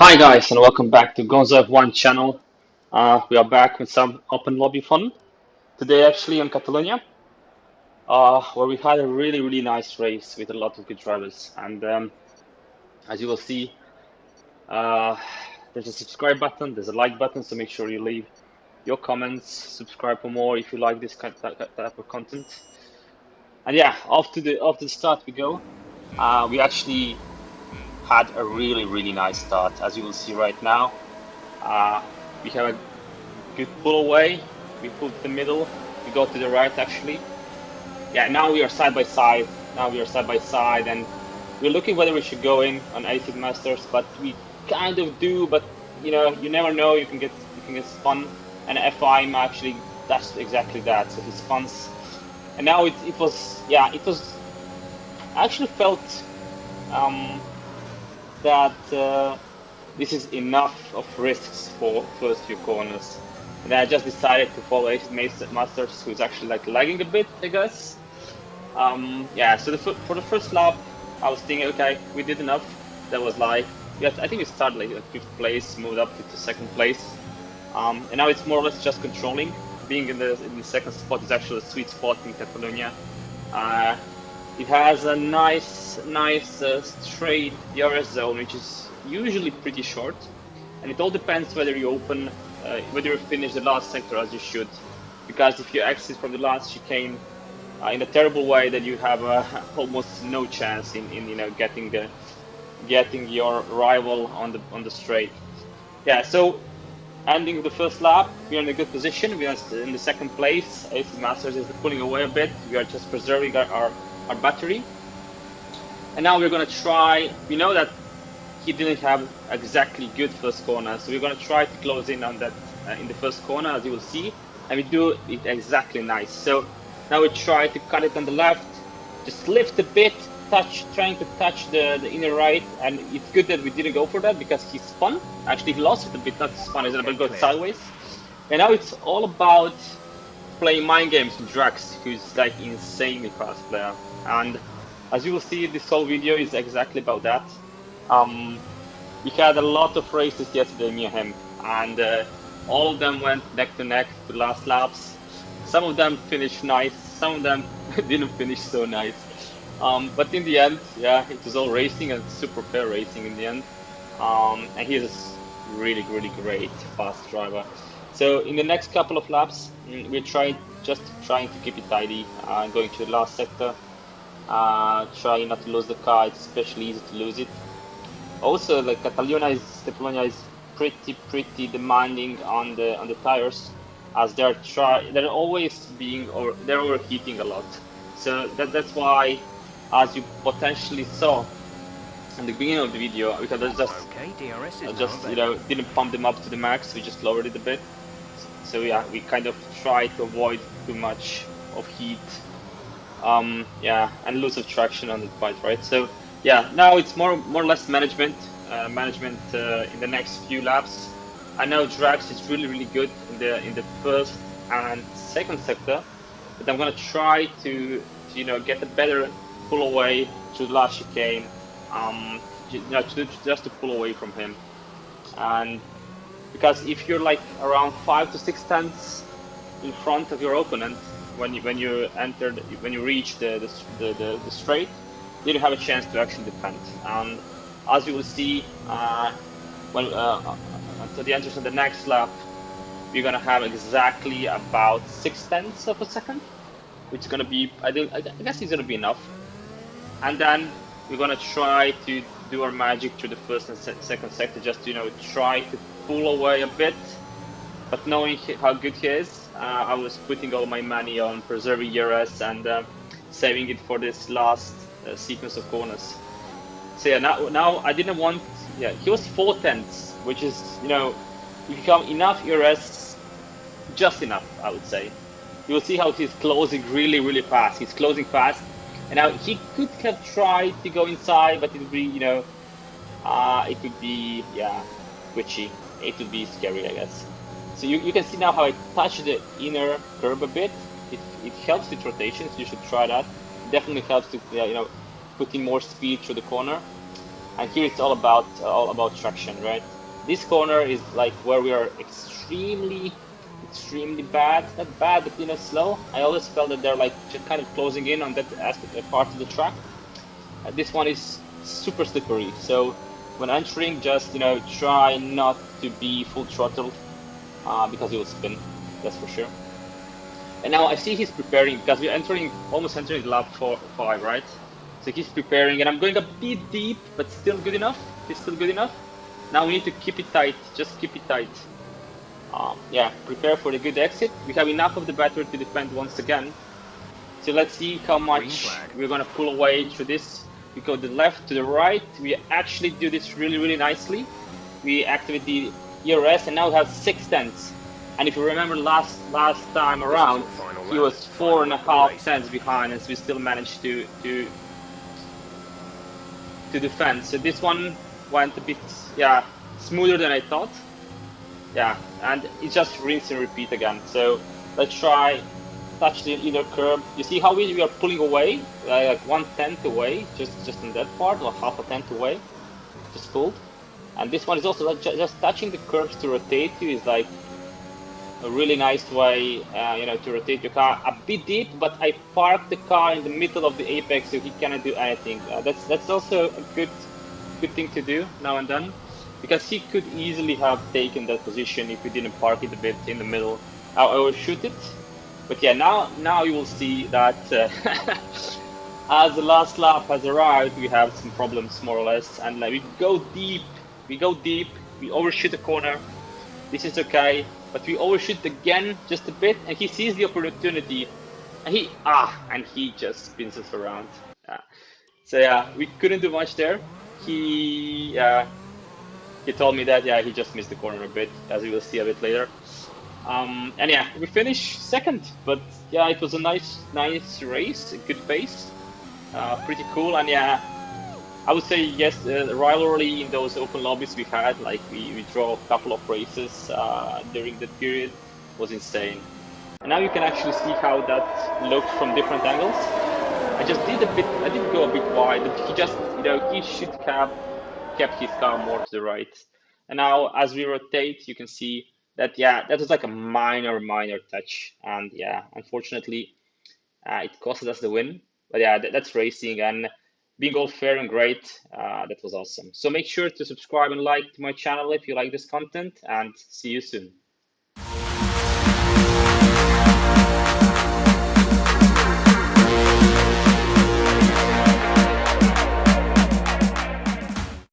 Hi guys, and welcome back to Gonzo F1 channel. We are back with some open lobby fun today, actually on Catalunya, where we had a really nice race with a lot of good drivers. And as you will see, uh, there's a subscribe button, there's a like button, so make sure you leave your comments, subscribe for more if you like this type of content. And yeah, off to the start we go. We actually had a really nice start, as you will see right now. Uh, we have a good pull away. We pulled to the middle. We go to the right actually. Yeah, now we are side by side. Now we are side by side, and we're looking whether we should go in on AC Masters, but we kind of do. But you never know. You can get spun, and FIM actually does exactly that. So he spuns, and now it was I actually felt that this is enough of risks for first few corners. And then I just decided to follow Ace Masters, who's actually like lagging a bit, I guess. Yeah, so for the first lap, I was thinking, okay, we did enough. That was like, yes, I think we started like at 5th place, moved up to 2nd place. And now it's more or less just controlling. Being in the 2nd spot is actually a sweet spot in Catalunya. It has a nice straight DRS zone, which is usually pretty short, and it all depends whether you whether you finish the last sector as you should, because if you exit from the last chicane in a terrible way, then you have almost no chance in getting your rival on the straight. Yeah, so ending the first lap, we are in a good position. We are in the 2nd place. AC Masters is pulling away a bit. We are just preserving our battery. And now we're going to try, we know that he didn't have exactly good first corner, so we're going to try to close in on that in the first corner, as you will see, and we do it exactly nice. So now we try to cut it on the left, just lift a bit, trying to touch the inner right, and it's good that we didn't go for that because he spun. Actually, he lost it a bit, not spun, it's a bit go sideways. And now it's all about playing mind games with Drax, who's like insanely fast player. And as you will see, this whole video is exactly about that. We had a lot of races yesterday, me and him, and all of them went neck to neck to last laps. Some of them finished nice, some of them didn't finish so nice. But in the end, yeah, it was all racing and super fair racing in the end. And he's a really great fast driver. So in the next couple of laps, we're trying to keep it tidy, going to the last sector, trying not to lose the car. It's especially easy to lose it. Also, like Catalunya is pretty demanding on the tires, as they're always they're overheating a lot. So that's why, as you potentially saw in the beginning of the video, because I just didn't pump them up to the max. We just lowered it a bit. So yeah, we kind of try to avoid too much of heat, yeah, and lose of traction on the bike, right? So yeah, now it's more or less management in the next few laps. I know Drax is really good in the 1st and 2nd sector, but I'm gonna try to get a better pull away to the last chicane, just to pull away from him. And because if you're like around 5 to 6 tenths in front of your opponent when you reach the straight, you don't have a chance to actually defend. And as you will see, until the entrance of the next lap, we're gonna have exactly about 6 tenths of a second, which is gonna be, I guess it's gonna be enough. And then we're gonna try to do our magic through the 1st and 2nd sector, just try to pull away a bit. But knowing how good he is, I was putting all my money on preserving ERS and saving it for this last sequence of corners. So yeah, now I didn't want, yeah, he was 4 tenths, which is, if you come enough ERS, just enough, I would say. You will see how he's closing really fast. He's closing fast, and now he could have tried to go inside, but it would be, it would be, yeah, twitchy. It would be scary, I guess. So you can see now how I touch the inner curb a bit. It helps with rotations. You should try that. It definitely helps to put in more speed through the corner. And here it's all about traction, right? This corner is like where we are extremely bad. Not bad, but you know, slow. I always felt that they're like just kind of closing in on that aspect, part of the track. This one is super slippery, so when entering, just you know, try not to be full throttle because it will spin. That's for sure. And now I see he's preparing because we're almost entering lap 5, right? So he's preparing, and I'm going a bit deep, but still good enough. It's still good enough. Now we need to keep it tight. Just keep it tight. Yeah, prepare for the good exit. We have enough of the battery to defend once again. So let's see how much we're gonna pull away through this. We go to the left, to the right. We actually do this really nicely. We activate the ERS, and now we have 6 tenths. And if you remember last time around, he was 4.5 tenths behind, and so we still managed to defend. So this one went a bit, yeah, smoother than I thought. Yeah, and it's just rinse and repeat again. So let's try touch the inner curb. You see how we are pulling away, like 1/10 away, just in that part, or 1/2 away, just pulled. And this one is also just touching the curbs to rotate you is like a really nice way, you know, to rotate your car a bit deep. But I parked the car in the middle of the apex, so he cannot do anything. That's also a good thing to do now and then, because he could easily have taken that position if we didn't park it a bit in the middle. I will shoot it. But yeah, now you will see that as the last lap has arrived, we have some problems more or less, and like, we go deep, we overshoot the corner. This is okay, but we overshoot again just a bit, and he sees the opportunity, and he just spins us around. Yeah. So yeah, we couldn't do much there. He told me that he just missed the corner a bit, as we will see a bit later. And yeah, we finished second, but yeah, it was a nice race, a good pace, pretty cool. And yeah, I would say yes, the rivalry in those open lobbies we had, like we draw a couple of races during that period, was insane. And now you can actually see how that looked from different angles. I did go a bit wide, but he just, you know, he should have kept his car more to the right. And now as we rotate, you can see that, yeah, that was like a minor touch. And yeah, unfortunately, it costed us the win. But yeah, that's racing, and being all fair and great, that was awesome. So make sure to subscribe and like to my channel if you like this content, and see you soon.